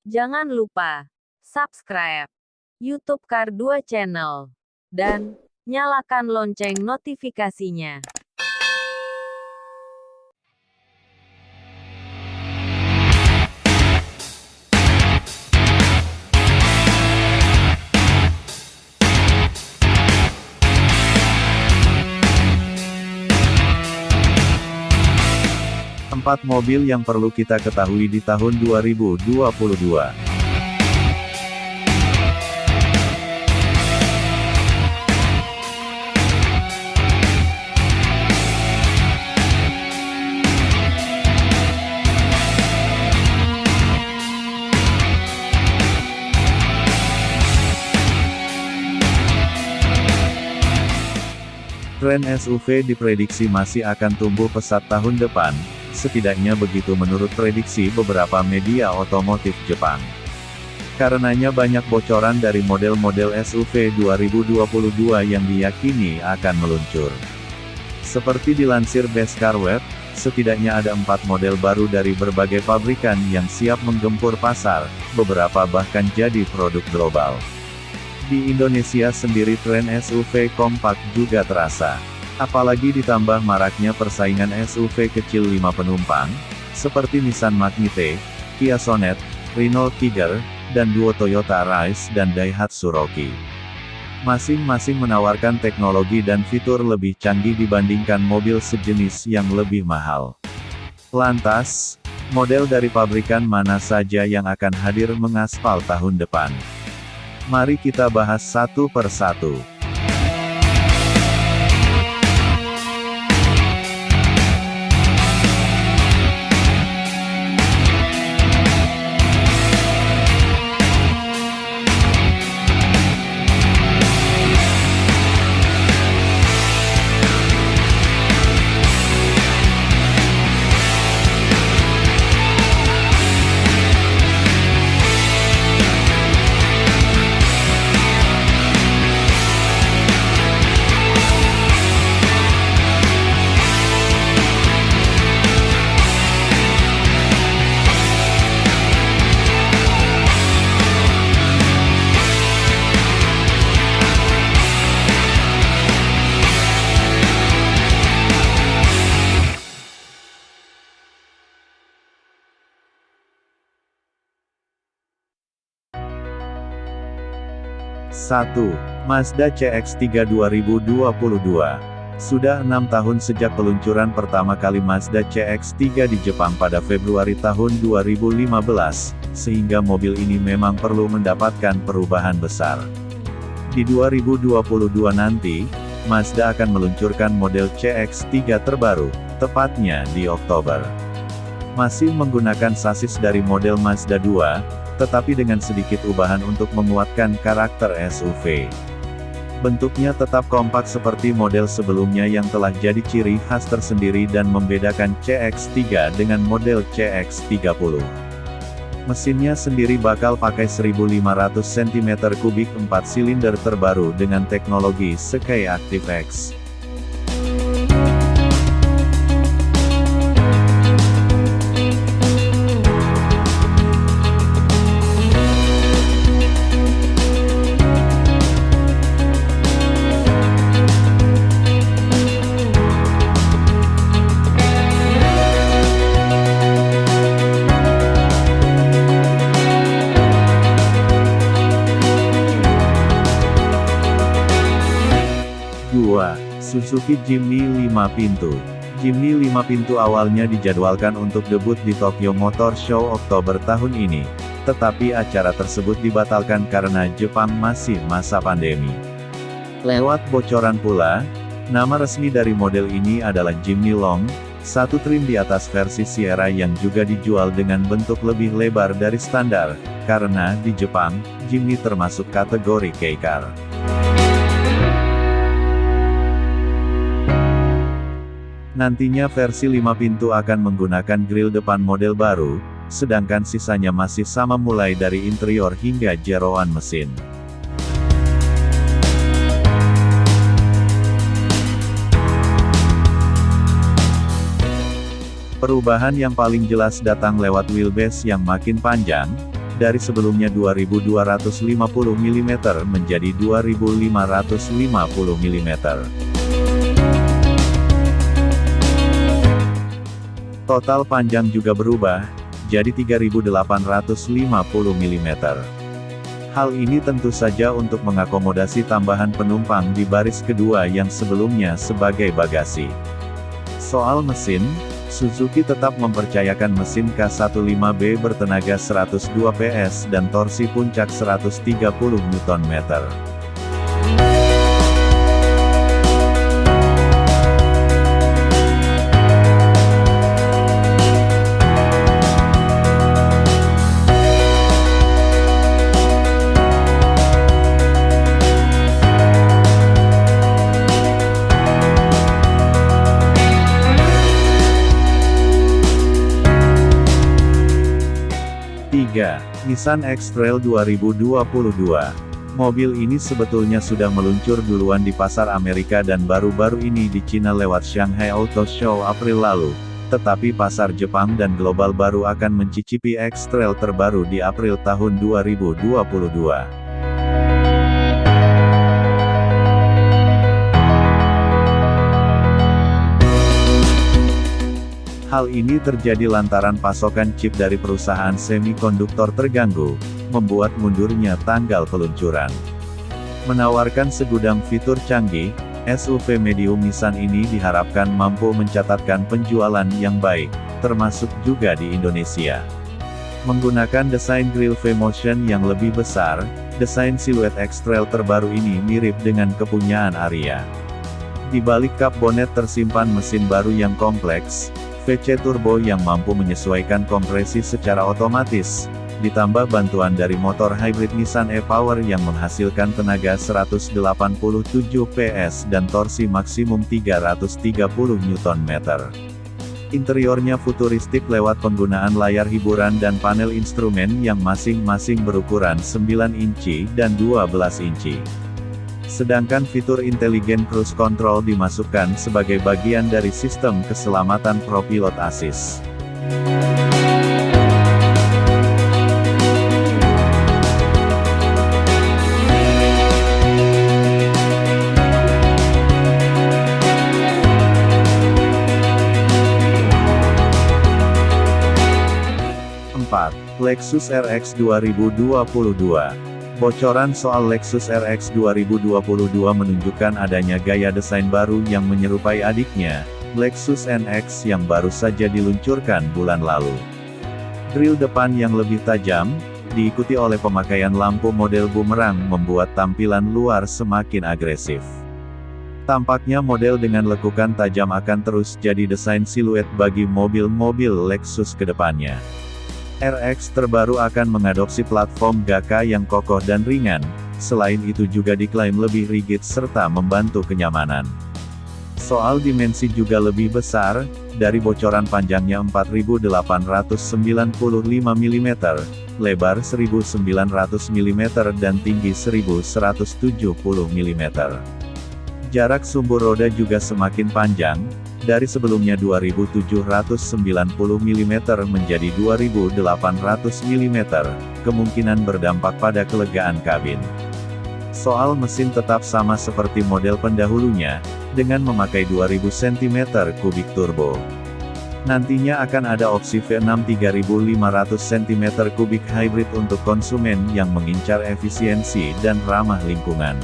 Jangan lupa subscribe YouTube Kar2 Channel dan nyalakan lonceng notifikasinya. Empat mobil yang perlu kita ketahui di tahun 2022. Tren SUV diprediksi masih akan tumbuh pesat tahun depan, setidaknya begitu menurut prediksi beberapa media otomotif Jepang. Karenanya banyak bocoran dari model-model SUV 2022 yang diyakini akan meluncur. Seperti dilansir Best Car Web, setidaknya ada 4 model baru dari berbagai pabrikan yang siap menggempur pasar, beberapa bahkan jadi produk global. Di Indonesia sendiri tren SUV kompak juga terasa. Apalagi ditambah maraknya persaingan SUV kecil 5 penumpang, seperti Nissan Magnite, Kia Sonet, Renault Tiger, dan duo Toyota Rise dan Daihatsu Rocky. Masing-masing menawarkan teknologi dan fitur lebih canggih dibandingkan mobil sejenis yang lebih mahal. Lantas, model dari pabrikan mana saja yang akan hadir mengaspal tahun depan? Mari kita bahas satu per satu. Satu, Mazda CX-3 2022. Sudah 6 tahun sejak peluncuran pertama kali Mazda CX-3 di Jepang pada Februari tahun 2015, sehingga mobil ini memang perlu mendapatkan perubahan besar. Di 2022 nanti, Mazda akan meluncurkan model CX-3 terbaru, tepatnya di Oktober. Masih menggunakan sasis dari model Mazda 2, tetapi dengan sedikit ubahan untuk menguatkan karakter SUV. Bentuknya tetap kompak seperti model sebelumnya yang telah jadi ciri khas tersendiri dan membedakan CX-3 dengan model CX-30. Mesinnya sendiri bakal pakai 1500 cm3 4 silinder terbaru dengan teknologi Sky ActiveX. Suzuki Jimny 5 pintu. Jimny 5 pintu awalnya dijadwalkan untuk debut di Tokyo Motor Show Oktober tahun ini, tetapi acara tersebut dibatalkan karena Jepang masih masa pandemi. Lewat bocoran pula, nama resmi dari model ini adalah Jimny Long, satu trim di atas versi Sierra yang juga dijual dengan bentuk lebih lebar dari standar, karena di Jepang, Jimny termasuk kategori K-Car. Nantinya versi 5 pintu akan menggunakan grill depan model baru, sedangkan sisanya masih sama mulai dari interior hingga jeroan mesin. Perubahan yang paling jelas datang lewat wheelbase yang makin panjang, dari sebelumnya 2250 mm menjadi 2550 mm. Total panjang juga berubah, jadi 3850 mm. Hal ini tentu saja untuk mengakomodasi tambahan penumpang di baris kedua yang sebelumnya sebagai bagasi. Soal mesin, Suzuki tetap mempercayakan mesin K15B bertenaga 102 PS dan torsi puncak 130 Nm. Nissan X-Trail 2022. Mobil ini sebetulnya sudah meluncur duluan di pasar Amerika dan baru-baru ini di Cina lewat Shanghai Auto Show April lalu. Tetapi pasar Jepang dan global baru akan mencicipi X-Trail terbaru di April tahun 2022. Hal ini terjadi lantaran pasokan chip dari perusahaan semikonduktor terganggu, membuat mundurnya tanggal peluncuran. Menawarkan segudang fitur canggih, SUV medium Nissan ini diharapkan mampu mencatatkan penjualan yang baik, termasuk juga di Indonesia. Menggunakan desain grille V-Motion yang lebih besar, desain siluet X-Trail terbaru ini mirip dengan kepunyaan Ariya. Di balik kap bonet tersimpan mesin baru yang kompleks, VC turbo yang mampu menyesuaikan kompresi secara otomatis, ditambah bantuan dari motor hybrid Nissan e-Power yang menghasilkan tenaga 187 PS dan torsi maksimum 330 Nm. Interiornya futuristik lewat penggunaan layar hiburan dan panel instrumen yang masing-masing berukuran 9 inci dan 12 inci. Sedangkan fitur intelijen cruise control dimasukkan sebagai bagian dari sistem keselamatan ProPilot Assist. Lexus RX 2022. Bocoran soal Lexus RX 2022 menunjukkan adanya gaya desain baru yang menyerupai adiknya, Lexus NX yang baru saja diluncurkan bulan lalu. Grill depan yang lebih tajam, diikuti oleh pemakaian lampu model bumerang membuat tampilan luar semakin agresif. Tampaknya model dengan lekukan tajam akan terus jadi desain siluet bagi mobil-mobil Lexus ke depannya. RX terbaru akan mengadopsi platform GAK yang kokoh dan ringan, selain itu juga diklaim lebih rigid serta membantu kenyamanan. Soal dimensi juga lebih besar, dari bocoran panjangnya 4.895 mm, lebar 1.900 mm dan tinggi 1.170 mm. Jarak sumbu roda juga semakin panjang, dari sebelumnya 2.790 mm menjadi 2.800 mm, kemungkinan berdampak pada kelegaan kabin. Soal mesin tetap sama seperti model pendahulunya, dengan memakai 2.000 cm3 turbo. Nantinya akan ada opsi V6 3.500 cm3 hybrid untuk konsumen yang mengincar efisiensi dan ramah lingkungan.